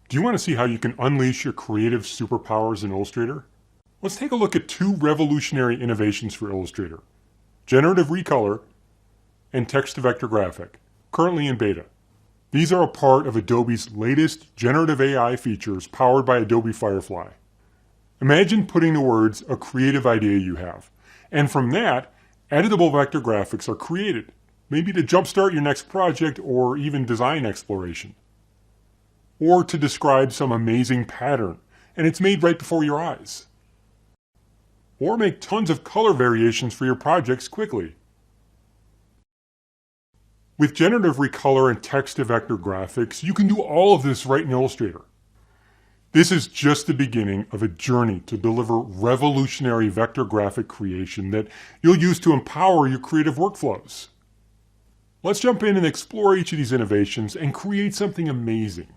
Do you want to see how you can unleash your creative superpowers in Illustrator? Let's take a look at two revolutionary innovations for Illustrator: Generative Recolor and Text-to-Vector Graphic, currently in beta. These are a part of Adobe's latest generative AI features powered by Adobe Firefly. Imagine putting to words a creative idea you have, and from that, editable vector graphics are created, maybe to jumpstart your next project or even design exploration. Or to describe some amazing pattern, and it's made right before your eyes. Or make tons of color variations for your projects quickly. With Generative Recolor and Text-to-Vector Graphics, you can do all of this right in Illustrator. This is just the beginning of a journey to deliver revolutionary vector graphic creation that you'll use to empower your creative workflows. Let's jump in and explore each of these innovations and create something amazing.